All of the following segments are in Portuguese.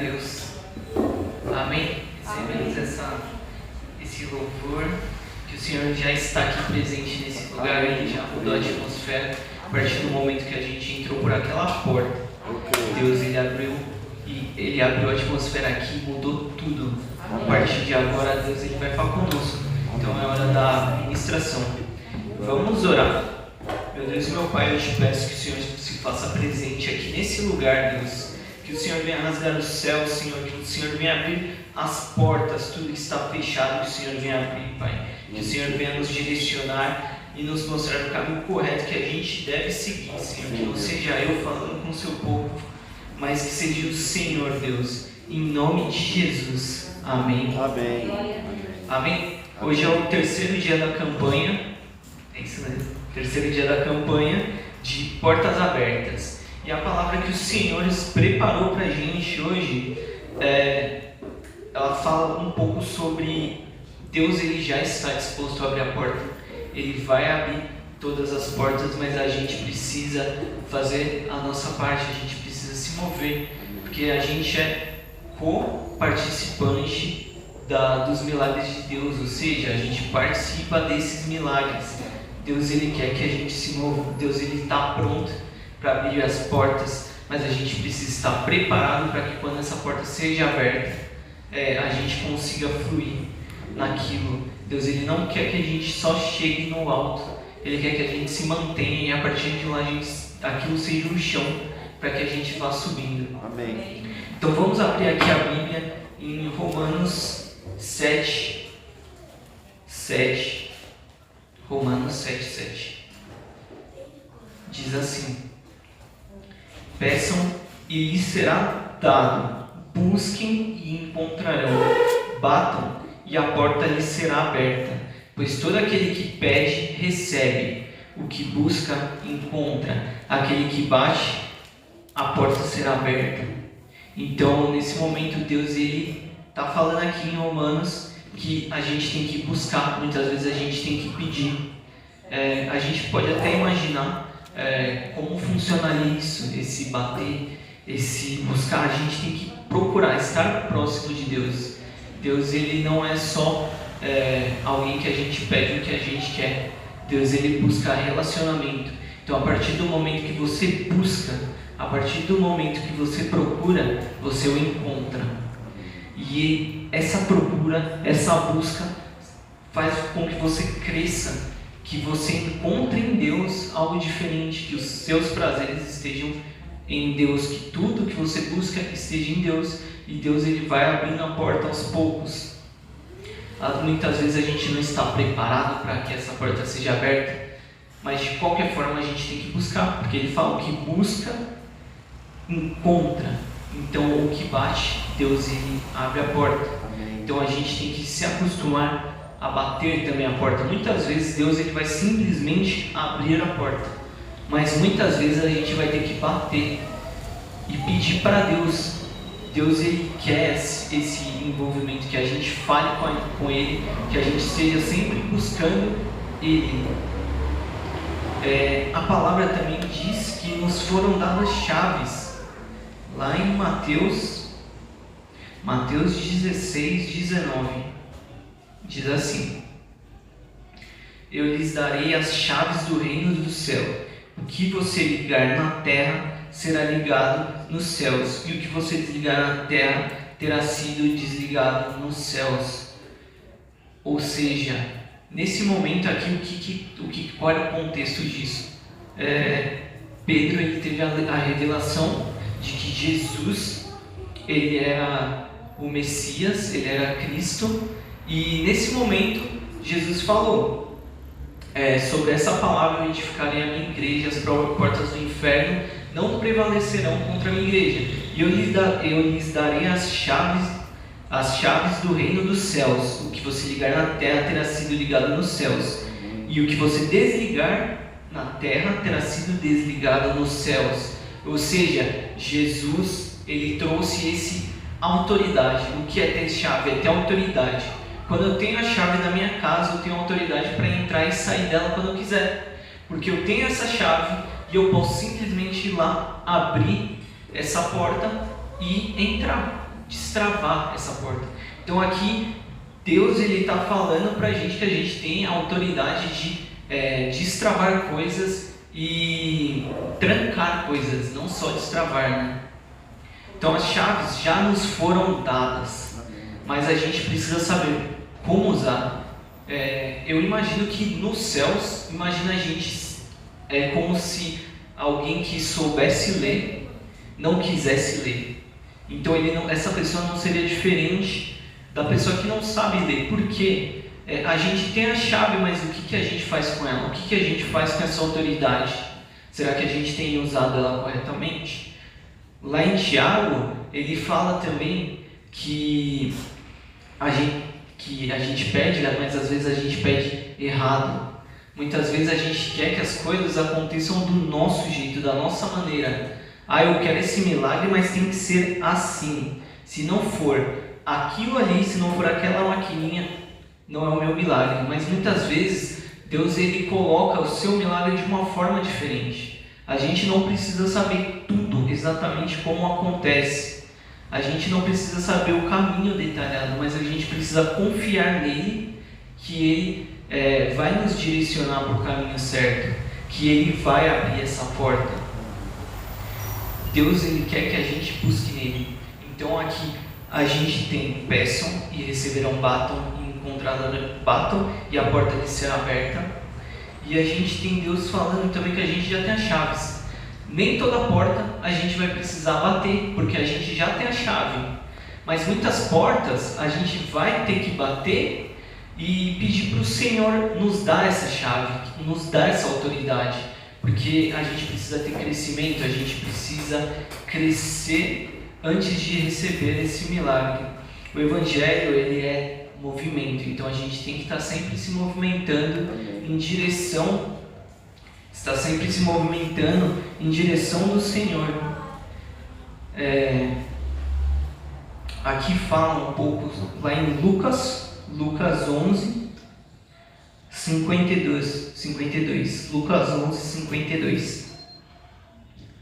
Deus, amém? Recebemos esse louvor, que o Senhor já está aqui presente nesse lugar, Ele já mudou a atmosfera a partir do momento que a gente entrou por aquela porta. Deus, Ele abriu a atmosfera aqui, mudou tudo. A partir de agora, Deus, Ele vai falar conosco. Então é hora da ministração. Vamos orar. Meu Deus e meu Pai, eu te peço que o Senhor se faça presente aqui nesse lugar, Deus. Que o Senhor venha rasgar o céu, Senhor. Que o Senhor venha abrir as portas, tudo que está fechado, que o Senhor venha abrir, Pai. Que o Senhor venha nos direcionar e nos mostrar o caminho correto que a gente deve seguir, Senhor. Que não seja eu falando com o seu povo, mas que seja o Senhor, Deus. Em nome de Jesus. Amém. Amém. Amém. Hoje é o terceiro dia da campanha. É isso mesmo. Terceiro dia da campanha de Portas Abertas. E a palavra que o Senhor preparou para a gente hoje, ela fala um pouco sobre Deus. Ele já está disposto a abrir a porta. Ele vai abrir todas as portas, mas a gente precisa fazer a nossa parte, a gente precisa se mover, porque a gente é co-participante dos milagres de Deus, ou seja, a gente participa desses milagres. Deus, Ele quer que a gente se mova. Deus, Ele está pronto para abrir as portas, mas a gente precisa estar preparado para que quando essa porta seja aberta, a gente consiga fluir naquilo. Deus, Ele não quer que a gente só chegue no alto, Ele quer que a gente se mantenha e a partir de lá aquilo seja um chão para que a gente vá subindo. Amém. Então vamos abrir aqui a Bíblia em Romanos 7. Romanos 7:7. Diz assim: peçam e lhes será dado, busquem e encontrarão, batam e a porta lhes será aberta, pois todo aquele que pede, recebe, o que busca, encontra, aquele que bate, a porta será aberta. Então, nesse momento, Deus, Ele está falando aqui em Romanos que a gente tem que buscar, muitas vezes a gente tem que pedir. A gente pode até imaginar como funcionaria isso, esse bater, esse buscar. A gente tem que procurar estar próximo de Deus. Deus, Ele não é só alguém que a gente pede o que a gente quer. Deus, Ele busca relacionamento. Então, a partir do momento que você busca, a partir do momento que você procura, você o encontra. E essa procura, essa busca faz com que você cresça, que você encontre em Deus algo diferente, que os seus prazeres estejam em Deus, que tudo que você busca esteja em Deus, e Deus, Ele vai abrindo a porta aos poucos. Muitas vezes a gente não está preparado para que essa porta seja aberta, mas de qualquer forma a gente tem que buscar, porque Ele fala: o que busca, encontra. Então o que bate, Deus, Ele abre a porta. Então a gente tem que se acostumar a bater também a porta. Muitas vezes Deus, Ele vai simplesmente abrir a porta, mas muitas vezes a gente vai ter que bater e pedir para Deus. Deus, Ele quer esse envolvimento, que a gente fale com Ele, que a gente esteja sempre buscando Ele. A palavra também diz que nos foram dadas chaves. Lá em Mateus 16:19, diz assim: eu lhes darei as chaves do reino do céu. O que você ligar na terra será ligado nos céus, e o que você desligar na terra terá sido desligado nos céus. Ou seja, nesse momento aqui, qual era o contexto disso? Pedro, ele teve a revelação de que Jesus, Ele era o Messias, Ele era Cristo, e nesse momento Jesus falou sobre essa palavra: eu edificarei a minha igreja, as portas do inferno não prevalecerão contra a minha igreja, e eu lhes darei as chaves do reino dos céus. O que você ligar na terra terá sido ligado nos céus, e o que você desligar na terra terá sido desligado nos céus. Ou seja, Jesus, Ele trouxe essa autoridade. O que é ter chave? É ter autoridade. Quando eu tenho a chave da minha casa, eu tenho autoridade para entrar e sair dela quando eu quiser, porque eu tenho essa chave e eu posso simplesmente ir lá, abrir essa porta e entrar. destravar essa porta. Então aqui Deus está falando para a gente que a gente tem a autoridade de destravar coisas e trancar coisas, não só destravar, né? Então as chaves já nos foram dadas, mas a gente precisa saber como usar. Eu imagino que nos céus, imagina a gente como se alguém que soubesse ler não quisesse ler. Então essa pessoa não seria diferente da pessoa que não sabe ler. Porque a gente tem a chave, mas o que a gente faz com ela? O que a gente faz com essa autoridade? Será que a gente tem usado ela corretamente? Lá em Tiago, ele fala também que a gente pede, mas às vezes a gente pede errado. Muitas vezes a gente quer que as coisas aconteçam do nosso jeito, da nossa maneira. Eu quero esse milagre, mas tem que ser assim. Se não for aquilo ali, se não for aquela maquininha, não é o meu milagre. Mas muitas vezes Deus ele coloca o seu milagre de uma forma diferente. A gente não precisa saber tudo exatamente como acontece. A gente não precisa saber o caminho detalhado, mas a gente precisa confiar nele, que ele vai nos direcionar para o caminho certo, que ele vai abrir essa porta. Deus ele quer que a gente busque nele. Então aqui a gente tem: peçam e receberão, batam e encontrarão, batam e a porta lhes será aberta. E a gente tem Deus falando também que a gente já tem as chaves. Nem toda porta a gente vai precisar bater, porque a gente já tem a chave. Mas muitas portas a gente vai ter que bater e pedir para o Senhor nos dar essa chave, nos dar essa autoridade. Porque a gente precisa ter crescimento, a gente precisa crescer antes de receber esse milagre. O Evangelho ele é movimento, então a gente tem que estar sempre se movimentando em direção, do Senhor. Aqui fala um pouco lá em Lucas 11, 52. Lucas 11, 52.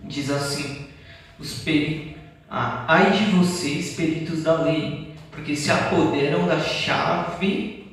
Diz assim: ai de vocês, peritos da lei, porque se apoderam da chave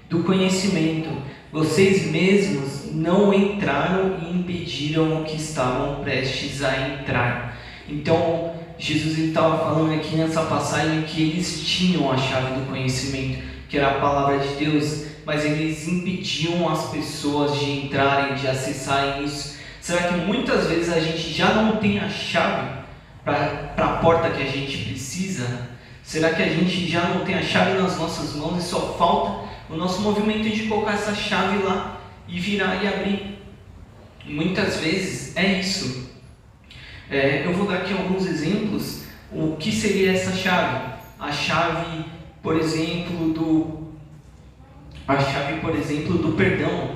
do conhecimento. Vocês mesmos não entraram e impediram o que estavam prestes a entrar. Então, Jesus estava falando aqui nessa passagem que eles tinham a chave do conhecimento, que era a palavra de Deus, mas eles impediam as pessoas de entrarem, de acessarem isso. Será que muitas vezes a gente já não tem a chave para a porta que a gente precisa? Será que a gente já não tem a chave nas nossas mãos e só falta o nosso movimento de colocar essa chave lá e virar e abrir? Muitas vezes é isso. Eu vou dar aqui alguns exemplos. O que seria essa chave? A chave, por exemplo, do perdão.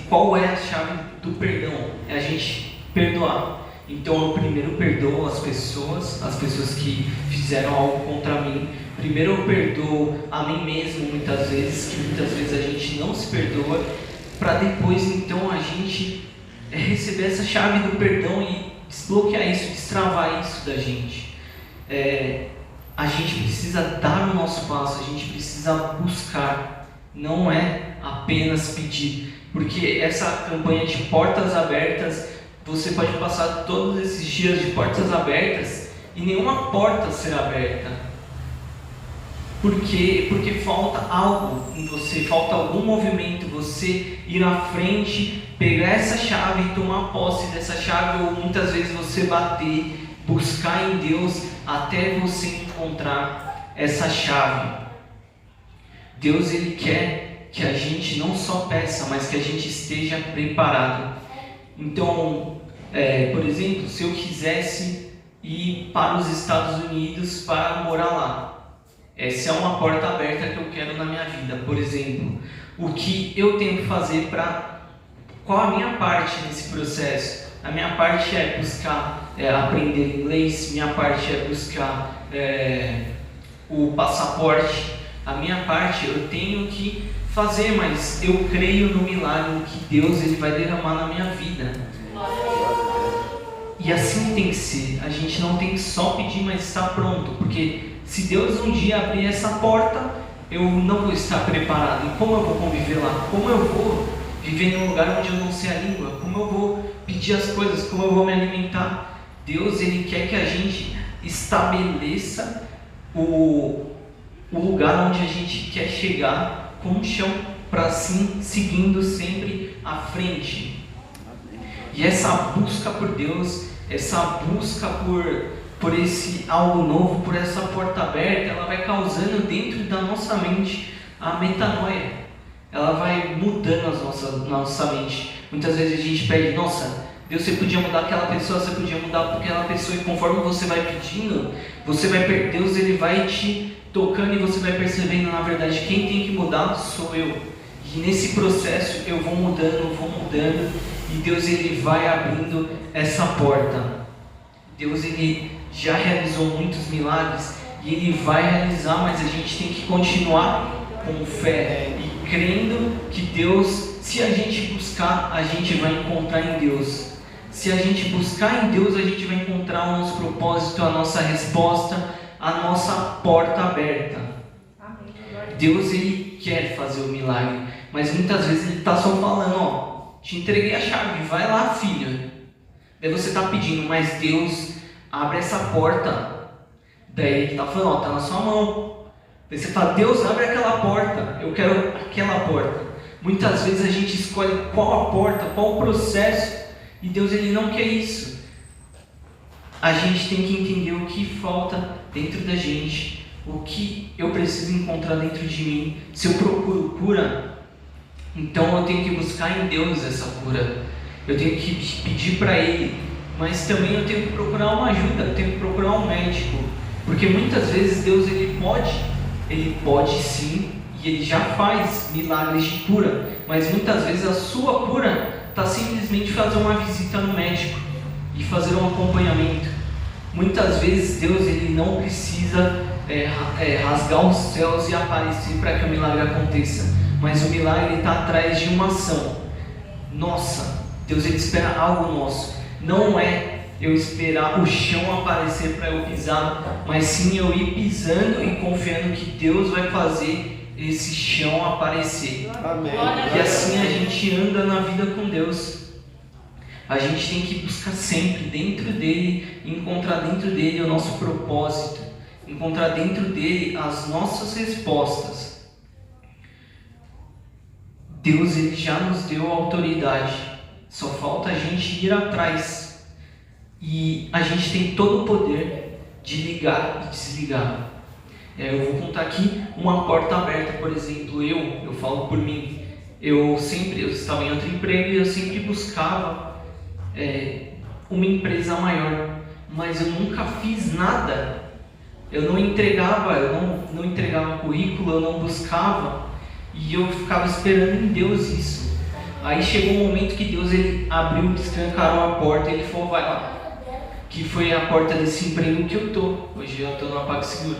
Qual é a chave do perdão? É a gente perdoar. Então eu primeiro perdoo as pessoas que fizeram algo contra mim. Primeiro eu perdoo a mim mesmo, muitas vezes a gente não se perdoa, para depois então a gente receber essa chave do perdão e desbloquear isso, destravar isso da gente. A gente precisa dar o nosso passo, a gente precisa buscar, não é apenas pedir, porque essa campanha de portas abertas, você pode passar todos esses dias de portas abertas e nenhuma porta será aberta. Porque falta algo em você, falta algum movimento, você ir à frente, pegar essa chave e tomar posse dessa chave, ou muitas vezes você bater, buscar em Deus até você encontrar essa chave. Deus ele quer que a gente não só peça, mas que a gente esteja preparado. Então, por exemplo, se eu quisesse ir para os Estados Unidos para morar lá, essa é uma porta aberta que eu quero na minha vida. Por exemplo, o que eu tenho que fazer qual a minha parte nesse processo? A minha parte é buscar aprender inglês, minha parte é buscar o passaporte. A minha parte eu tenho que fazer, mas eu creio no milagre que Deus ele vai derramar na minha vida. E assim tem que ser. A gente não tem que só pedir, mas estar pronto. Porque se Deus um dia abrir essa porta, eu não vou estar preparado. E como eu vou conviver lá? Como eu vou viver num lugar onde eu não sei a língua? Como eu vou pedir as coisas? Como eu vou me alimentar? Deus, Ele quer que a gente estabeleça o lugar onde a gente quer chegar com o chão, para assim seguindo sempre à frente. E essa busca por Deus, essa busca por esse algo novo, por essa porta aberta, ela vai causando dentro da nossa mente a metanoia. Ela vai mudando a nossa mente. Muitas vezes a gente pede, nossa, Deus, você podia mudar aquela pessoa, você podia mudar aquela pessoa, e conforme você vai pedindo, Deus ele vai te tocando e você vai percebendo, na verdade, quem tem que mudar sou eu. E nesse processo eu vou mudando, e Deus ele vai abrindo essa porta. Deus ele já realizou muitos milagres e Ele vai realizar, mas a gente tem que continuar com fé e crendo que Deus, se a gente buscar, a gente vai encontrar em Deus. Se a gente buscar em Deus, a gente vai encontrar o nosso propósito, a nossa resposta, a nossa porta aberta. Deus ele quer fazer o milagre, mas muitas vezes Ele está só falando, ó, te entreguei a chave, vai lá, filho. Daí você está pedindo, mas Deus abre essa porta. Daí Ele está falando, ó, está na sua mão. Daí você fala, Deus, abre aquela porta, eu quero aquela porta. Muitas vezes a gente escolhe qual a porta, qual o processo, e Deus ele não quer isso. A gente tem que entender o que falta dentro da gente, o que eu preciso encontrar dentro de mim. Se eu procuro cura, então eu tenho que buscar em Deus essa cura. Eu tenho que pedir para Ele, mas também eu tenho que procurar uma ajuda, eu tenho que procurar um médico, porque muitas vezes Deus ele pode sim, e Ele já faz milagres de cura, mas muitas vezes a sua cura está simplesmente fazer uma visita no médico e fazer um acompanhamento. Muitas vezes Deus ele não precisa rasgar os céus e aparecer para que o milagre aconteça, mas o milagre está atrás de uma ação nossa. Deus ele espera algo nosso, não é eu esperar o chão aparecer para eu pisar, mas sim eu ir pisando e confiando que Deus vai fazer esse chão aparecer. Amém. E assim a gente anda na vida com Deus. A gente tem que buscar sempre dentro dele, encontrar dentro dele o nosso propósito, encontrar dentro dele as nossas respostas. Deus ele já nos deu autoridade, só falta a gente ir atrás. E a gente tem todo o poder de ligar e desligar. Eu vou contar aqui uma porta aberta, por exemplo, eu falo por mim. Eu estava em outro emprego e eu sempre buscava uma empresa maior, mas eu nunca fiz nada. Eu não entregava currículo, eu não buscava, e eu ficava esperando em Deus isso. Aí chegou um momento que Deus ele abriu, escancarou a porta e Ele falou, vai lá. Que foi a porta desse emprego que eu tô. Hoje eu tô no PagSeguro.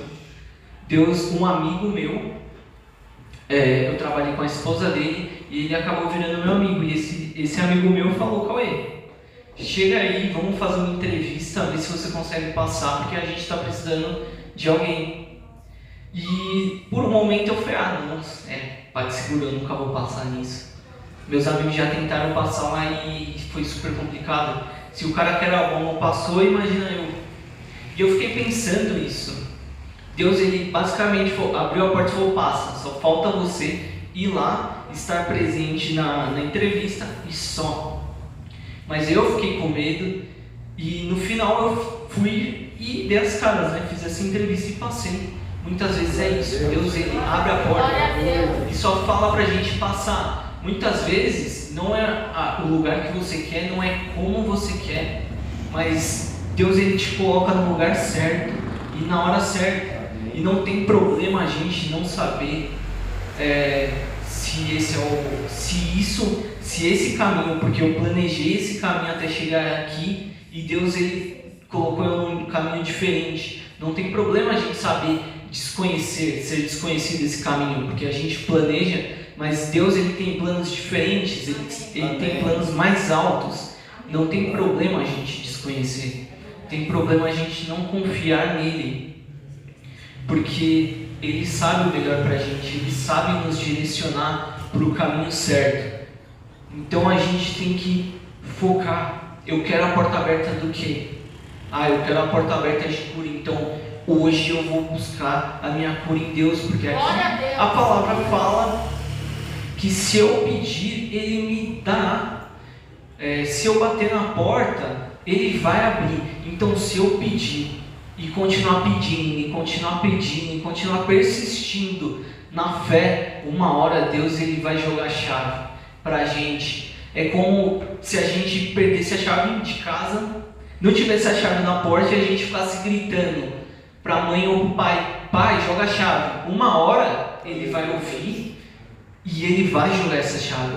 Deus, um amigo meu, eu trabalhei com a esposa dele e ele acabou virando meu amigo. E esse amigo meu falou, Cauê, chega aí, vamos fazer uma entrevista, ver se você consegue passar, porque a gente está precisando de alguém. E por um momento eu falei, nossa, PagSeguro, eu nunca vou passar nisso. Meus amigos já tentaram passar lá e foi super complicado. Se o cara que era bom não passou, imagina eu. E eu fiquei pensando isso. Deus ele basicamente abriu a porta e falou, passa, só falta você ir lá, estar presente na entrevista e só. Mas eu fiquei com medo e no final eu fui e dei as caras, fiz essa entrevista e passei. Muitas vezes é isso, Deus ele abre a porta e só fala pra gente passar. Muitas vezes não é o lugar que você quer, não é como você quer, mas Deus ele te coloca no lugar certo e na hora certa. E não tem problema a gente não saber se esse caminho, porque eu planejei esse caminho até chegar aqui e Deus ele colocou eu num caminho diferente. Não tem problema a gente saber ser desconhecido esse caminho, porque a gente planeja, mas Deus ele tem planos diferentes, ele tem planos mais altos. Não tem problema a gente desconhecer. Tem problema a gente não confiar nele. Porque ele sabe o melhor pra gente. Ele sabe nos direcionar para o caminho certo. Então a gente tem que focar. Eu quero a porta aberta do quê? Eu quero a porta aberta de cura. Então hoje eu vou buscar a minha cura em Deus. Porque aqui a palavra fala que se eu pedir, Ele me dá. Se eu bater na porta, Ele vai abrir. Então se eu pedir e continuar pedindo, e continuar pedindo, e continuar persistindo na fé, uma hora Deus ele vai jogar a chave para a gente. É como se a gente perdesse a chave de casa, não tivesse a chave na porta e a gente ficasse gritando para a mãe ou para o pai: pai, joga a chave. Uma hora ele vai ouvir e ele vai jogar essa chave.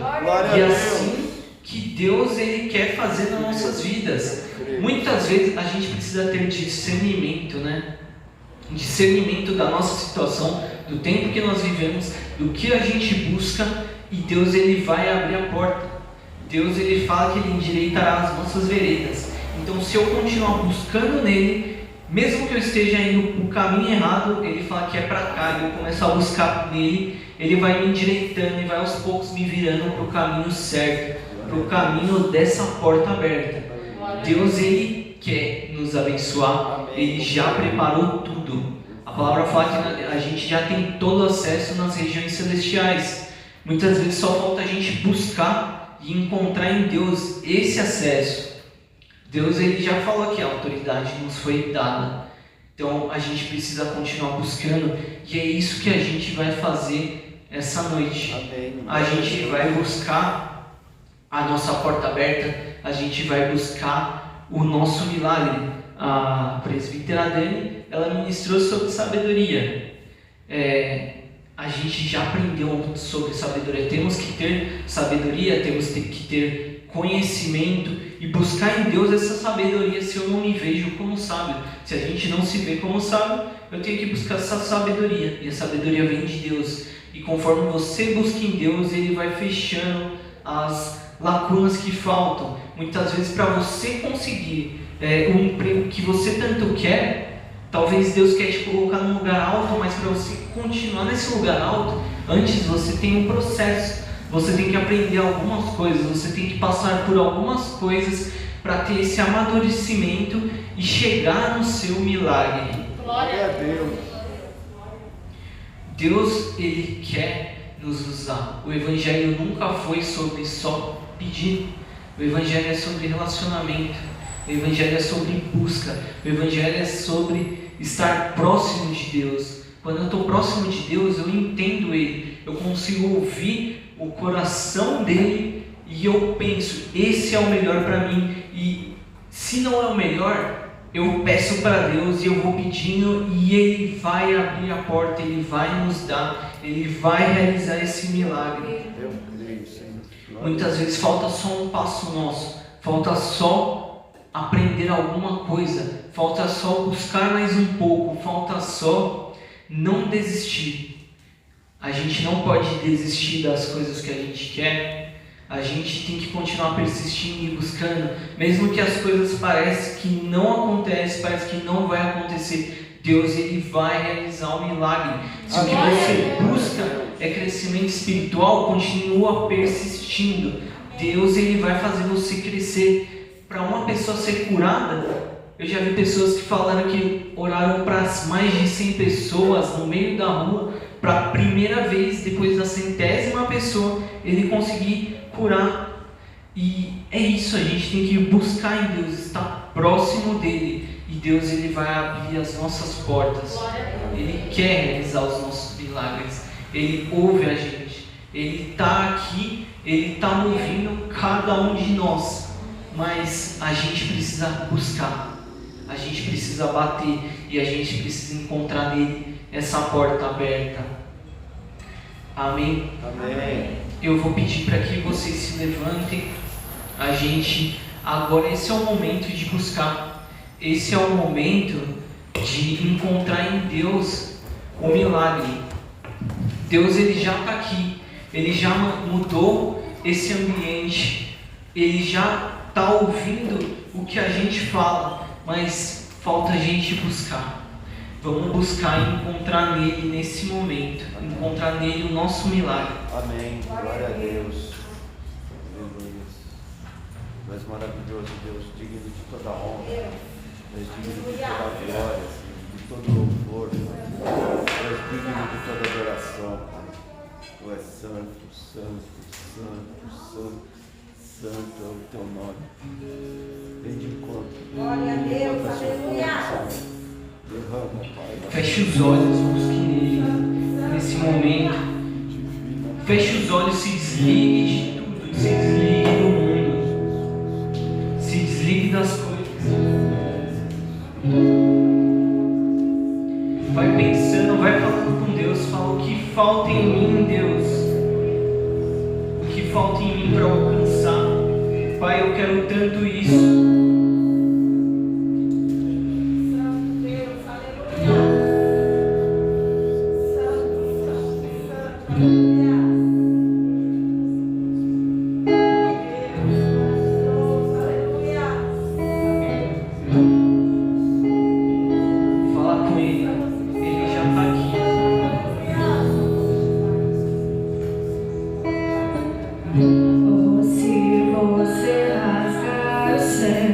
E assim que Deus ele quer fazer nas nossas vidas. Muitas vezes a gente precisa ter discernimento, né? Discernimento da nossa situação, do tempo que nós vivemos, do que a gente busca, e Deus ele vai abrir a porta. Deus ele fala que ele endireitará as nossas veredas. Então se eu continuar buscando nele, mesmo que eu esteja indo para o caminho errado, ele fala que é para cá, e eu começo a buscar nele, ele vai me endireitando e vai aos poucos me virando para o caminho certo, para o caminho dessa porta aberta. Deus ele quer nos abençoar. Ele já preparou tudo. A palavra fala que a gente já tem todo acesso nas regiões celestiais. Muitas vezes só falta a gente buscar e encontrar em Deus esse acesso. Deus ele já falou que a autoridade nos foi dada. Então a gente precisa continuar buscando, e é isso que a gente vai fazer essa noite. A gente vai buscar a nossa porta aberta. A gente vai buscar o nosso milagre. A presbítera Dani, ela ministrou sobre sabedoria. A gente já aprendeu sobre sabedoria. Temos que ter sabedoria, temos que ter conhecimento e buscar em Deus essa sabedoria. Se eu não me vejo como sábio, se a gente não se vê como sábio, eu tenho que buscar essa sabedoria. E a sabedoria vem de Deus. E conforme você busca em Deus, Ele vai fechando as lacunas que faltam. Muitas vezes para você conseguir um emprego que você tanto quer, talvez Deus quer te colocar num lugar alto, mas para você continuar nesse lugar alto, antes você tem um processo, você tem que aprender algumas coisas, você tem que passar por algumas coisas para ter esse amadurecimento e chegar no seu milagre. Glória a Deus. Deus ele quer nos usar. O Evangelho nunca foi sobre só pedir. O Evangelho é sobre relacionamento. O Evangelho é sobre busca. O Evangelho é sobre estar próximo de Deus. Quando eu estou próximo de Deus, eu entendo Ele. Eu consigo ouvir o coração dEle e eu penso, esse é o melhor para mim. E se não é o melhor, eu peço para Deus e eu vou pedindo, e Ele vai abrir a porta, Ele vai nos dar, Ele vai realizar esse milagre. Muitas vezes falta só um passo nosso, falta só aprender alguma coisa, falta só buscar mais um pouco, falta só não desistir. A gente não pode desistir das coisas que a gente quer. A gente tem que continuar persistindo e buscando, mesmo que as coisas parecem que não acontecem, parece que não vai acontecer. Deus ele vai realizar o milagre. Se o que você busca é crescimento espiritual, continua persistindo. Deus ele vai fazer você crescer. Para uma pessoa ser curada, eu já vi pessoas que falaram que oraram para mais de 100 pessoas no meio da rua, para a primeira vez, depois da 100ª pessoa, ele conseguir curar. E é isso, a gente tem que buscar em Deus, estar próximo dele, e Deus ele vai abrir as nossas portas. Ele quer realizar os nossos milagres, ele ouve a gente, ele está aqui, ele está ouvindo cada um de nós, mas a gente precisa buscar, a gente precisa bater, e a gente precisa encontrar nele essa porta aberta. Amém? Amém. Eu vou pedir para que vocês se levantem. A gente, agora esse é o momento de buscar. Esse é o momento de encontrar em Deus o milagre. Deus ele já está aqui. Ele já mudou esse ambiente. Ele já tá ouvindo o que a gente fala, mas falta a gente buscar. Vamos buscar e encontrar nele nesse momento, encontrar nele o nosso milagre. Amém. Glória a Deus. Aleluia. Tu és maravilhoso, Deus, digno de toda honra, tu és digno de toda glória, de todo louvor, tu és digno de toda adoração, Pai. Tu és santo, santo, santo, santo, santo é o teu nome. Vem de encontro. Glória a Deus, aleluia. Derrama, Pai. Feche os olhos, busque nele nesse momento. Feche os olhos, se desligue de tudo, se desligue do mundo, se desligue das coisas. Vai pensando, vai falando com Deus, fala o que falta em mim, Deus, o que falta em mim para alcançar. Pai, eu quero tanto isso. Se você rasgar o céu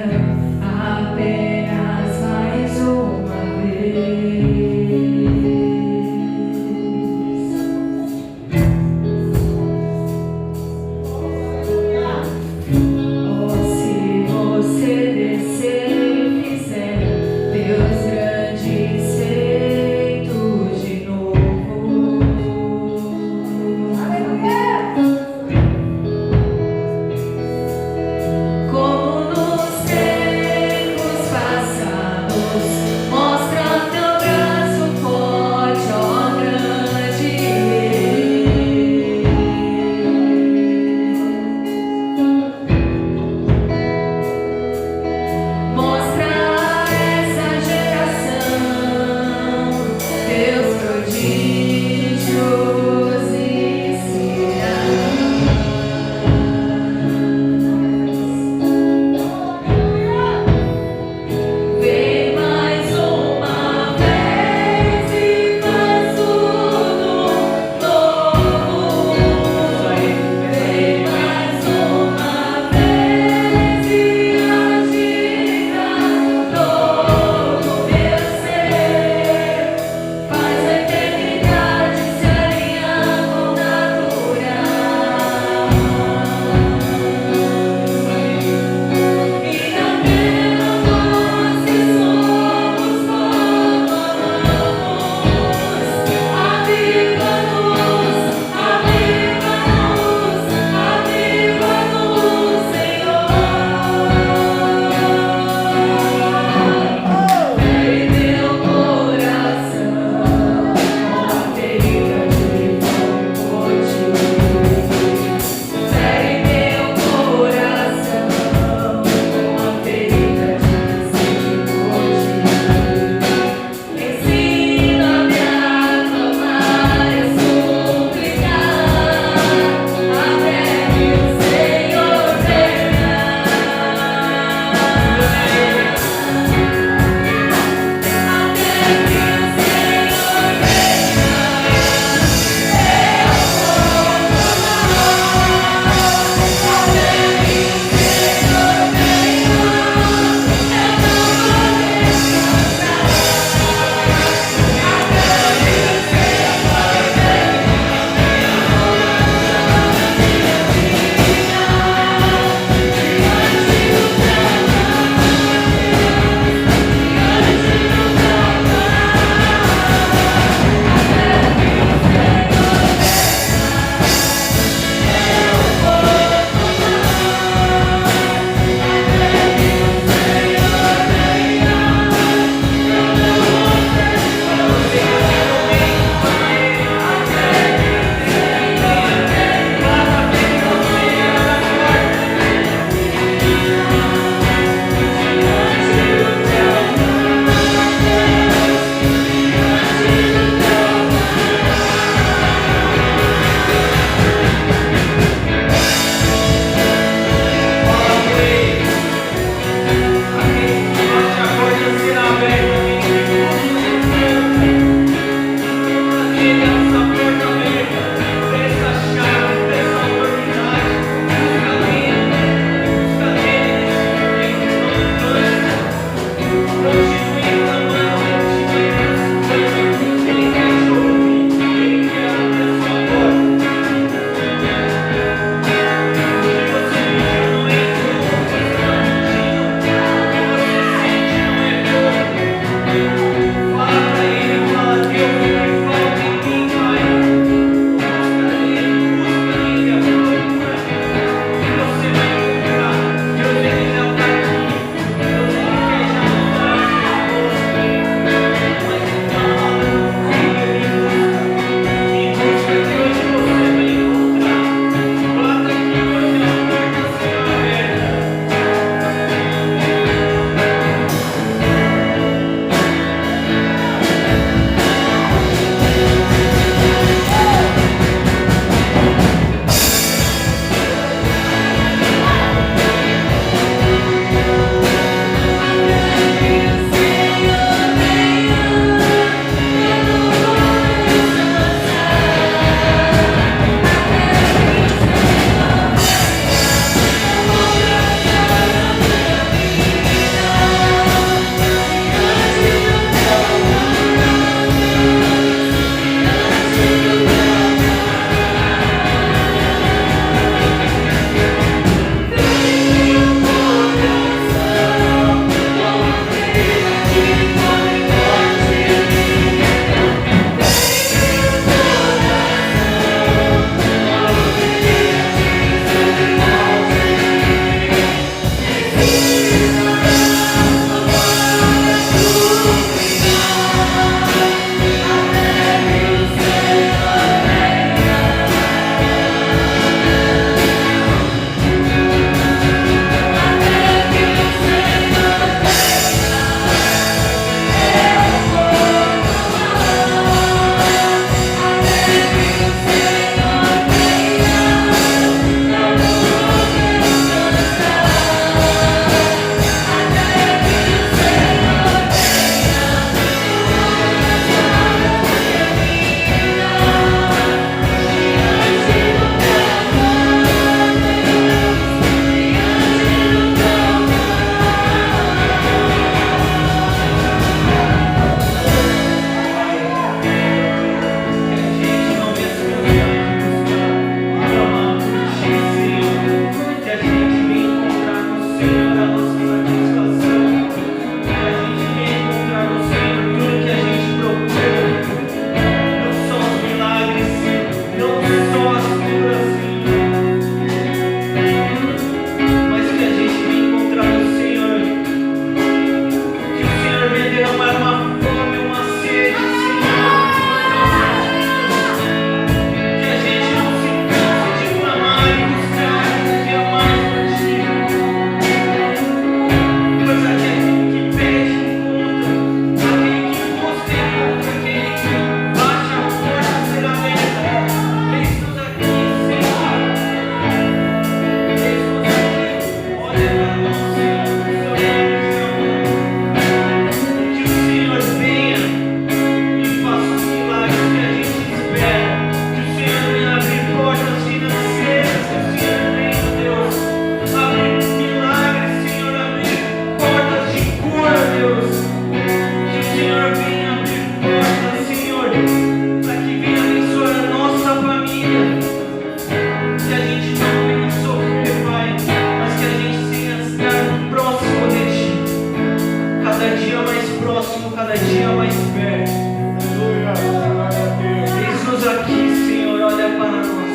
oferta. Aleluia. Glória a Deus. Eis-nos aqui, Senhor, olha para nós.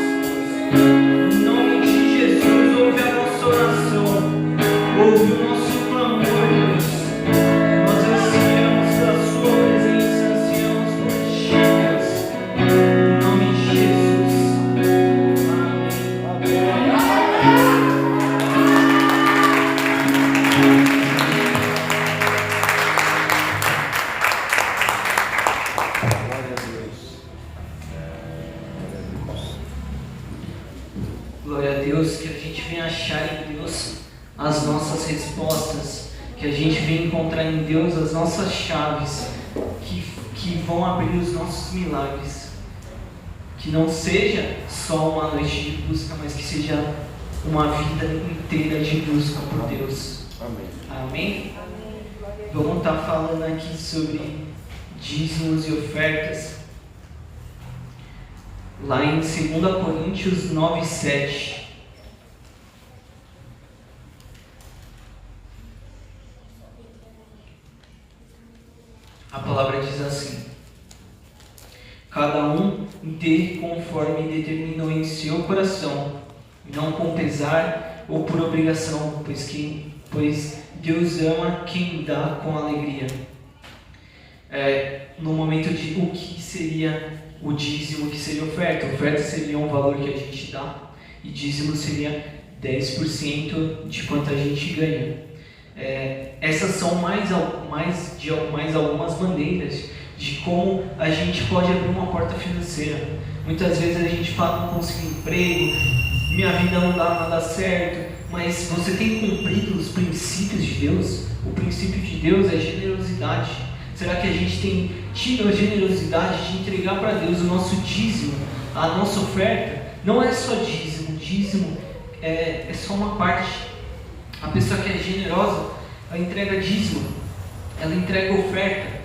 Em nome de Jesus, ouve a nossa oração, ouve o nosso clamor, Deus. Nós ansiamos pela Sua presença, ansiamos por Ti, Deus. Em nome de Jesus. Glória a Deus. Glória a Deus, que a gente venha achar em Deus as nossas respostas, que a gente venha encontrar em Deus as nossas chaves, que vão abrir os nossos milagres. Que não seja só uma noite de busca, mas que seja uma vida inteira de busca por Deus. Amém. Amém? Vamos estar falando aqui sobre dízimos e ofertas. Lá em 2 Coríntios 9:7. A palavra diz assim: cada um dê conforme determinou em seu coração, não com pesar ou por obrigação, pois Deus ama quem dá com alegria. No momento de o que seria o dízimo, o que seria oferta? Oferta seria um valor que a gente dá, e dízimo seria 10% de quanto a gente ganha. Essas são mais algumas maneiras de como a gente pode abrir uma porta financeira. Muitas vezes a gente fala, não consigo emprego, minha vida não dá nada certo, mas você tem cumprido os princípios de Deus? O princípio de Deus é generosidade. Será que a gente tem tido a generosidade de entregar para Deus o nosso dízimo, a nossa oferta? Não é só dízimo é só uma parte. A pessoa que é generosa, ela entrega dízimo, ela entrega oferta.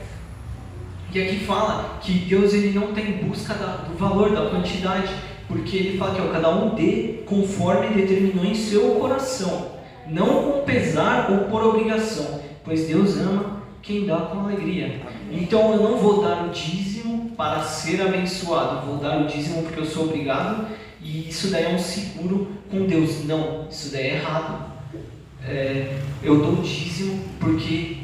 E aqui fala que Deus ele não está em busca do valor, da quantidade, porque ele fala que cada um dê conforme determinou em seu coração, não com pesar ou por obrigação, pois Deus ama quem dá com alegria. Então eu não vou dar o dízimo para ser abençoado, vou dar o dízimo porque eu sou obrigado, e isso daí é um seguro com Deus. Não, isso daí é errado. Eu dou o dízimo porque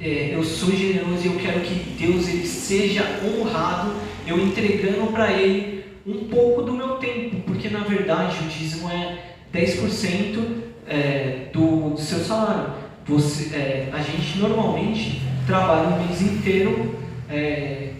eu sou generoso e eu quero que Deus ele seja honrado, eu entregando para Ele um pouco do meu tempo, porque na verdade o dízimo é 10% do seu salário. A gente normalmente trabalha o mês inteiro,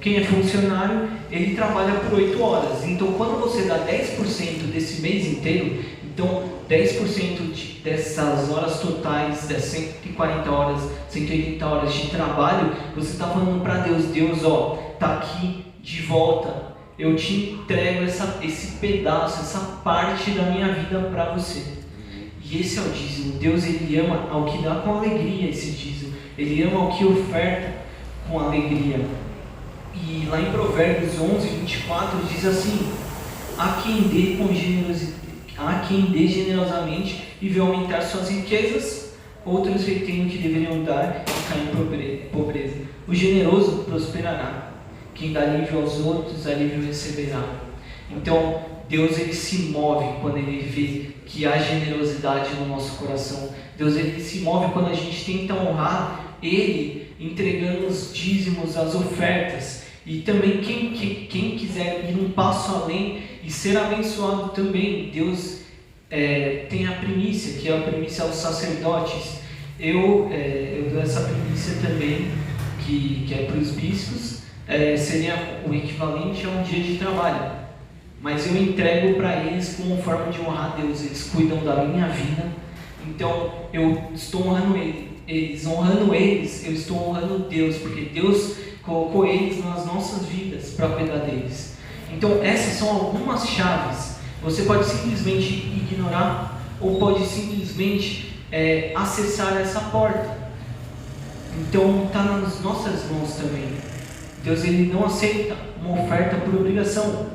quem é funcionário, ele trabalha por 8 horas. Então quando você dá 10% desse mês inteiro, então 10% dessas horas totais, das 140 horas, 180 horas de trabalho, você está falando para Deus: Deus, está aqui de volta, eu te entrego esse pedaço, essa parte da minha vida para você. E esse é o dízimo. Deus ele ama ao que dá com alegria esse dízimo, ele ama ao que oferta com alegria. E lá em Provérbios 11:24 diz assim: há quem dê generosamente e vê aumentar suas riquezas, outros retêm o que deveriam dar e caem em pobreza. O generoso prosperará, quem dá alívio aos outros, alívio receberá. Então Deus ele se move quando ele vê que há generosidade no nosso coração. Deus ele se move quando a gente tenta honrar Ele, entregando os dízimos, as ofertas. E também quem quiser ir um passo além e ser abençoado também, Deus tem a primícia, que é a primícia aos sacerdotes. Eu dou essa primícia também, que é para os bispos, seria o equivalente a um dia de trabalho. Mas eu entrego para eles como forma de honrar Deus. Eles cuidam da minha vida, então eu estou honrando eles. Honrando eles, eu estou honrando Deus, porque Deus colocou eles nas nossas vidas para cuidar deles. Então essas são algumas chaves. Você pode simplesmente ignorar ou pode simplesmente acessar essa porta. Então está nas nossas mãos também. Deus ele não aceita uma oferta por obrigação.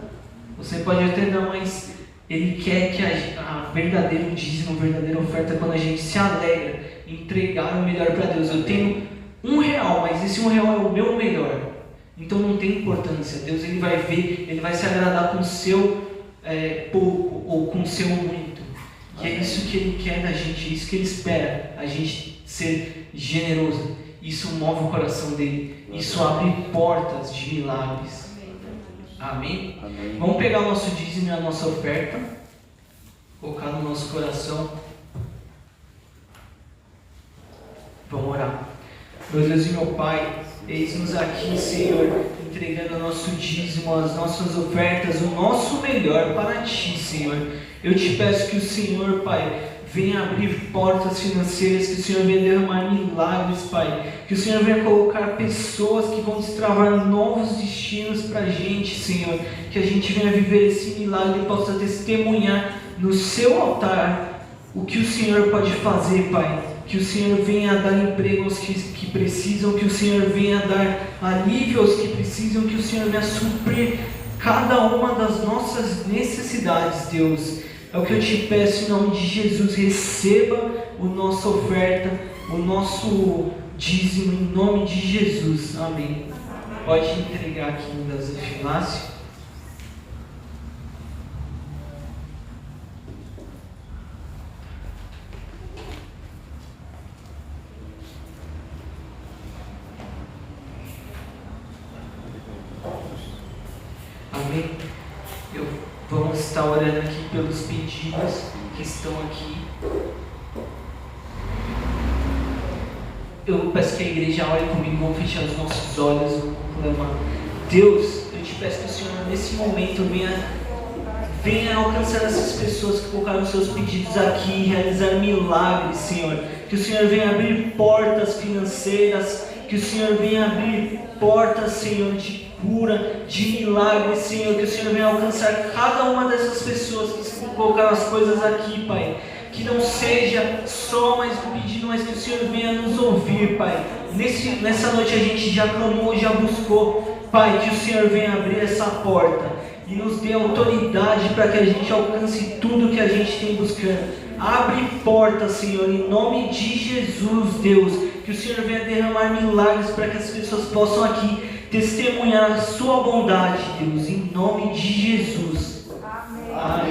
Você pode até dar, mas Ele quer que a verdadeiro dízimo, a verdadeira oferta, quando a gente se alegra, entregar o melhor para Deus. Eu tenho R$1, mas esse R$1 é o meu melhor. Então não tem importância. Deus ele vai ver, ele vai se agradar com o seu pouco ou com o seu muito. E é isso que ele quer da gente, é isso que ele espera, a gente ser generoso. Isso move o coração dele, isso abre portas de milagres. Amém? Amém. Vamos pegar o nosso dízimo e a nossa oferta, colocar no nosso coração. Vamos orar. Meu Deus e meu Pai, eis-nos aqui, Senhor, entregando o nosso dízimo, as nossas ofertas, o nosso melhor para Ti, Senhor. Eu te peço que o Senhor, Pai, venha abrir portas financeiras, que o Senhor venha derramar milagres, Pai. Que o Senhor venha colocar pessoas que vão destravar novos destinos para a gente, Senhor. Que a gente venha viver esse milagre e possa testemunhar no Seu altar o que o Senhor pode fazer, Pai. Que o Senhor venha dar emprego aos que precisam, que o Senhor venha dar alívio aos que precisam, que o Senhor venha suprir cada uma das nossas necessidades, Deus. É o que eu te peço em nome de Jesus. Receba a nossa oferta, o nosso dízimo em nome de Jesus. Amém. Pode entregar aqui no gasofilácio. Amém. Vamos estar orando aqui pelos pedidos que estão aqui. Eu peço que a igreja ore comigo, vamos fechar os nossos olhos, vamos clamar. Deus, eu te peço que o Senhor nesse momento venha alcançar essas pessoas que colocaram seus pedidos aqui e realizar milagres, Senhor. Que o Senhor venha abrir portas financeiras, que o Senhor venha abrir portas, Senhor, de cura, de milagres, Senhor. Que o Senhor venha alcançar cada uma dessas pessoas que colocaram as coisas aqui, Pai. Que não seja só mais um pedido, mas que o Senhor venha nos ouvir, Pai. Nessa noite a gente já clamou, já buscou, Pai, que o Senhor venha abrir essa porta e nos dê autoridade para que a gente alcance tudo que a gente tem buscando. Abre portas, Senhor, em nome de Jesus, Deus. Que o Senhor venha derramar milagres para que as pessoas possam aqui testemunhar a sua bondade, Deus, em nome de Jesus. Amém. Amém.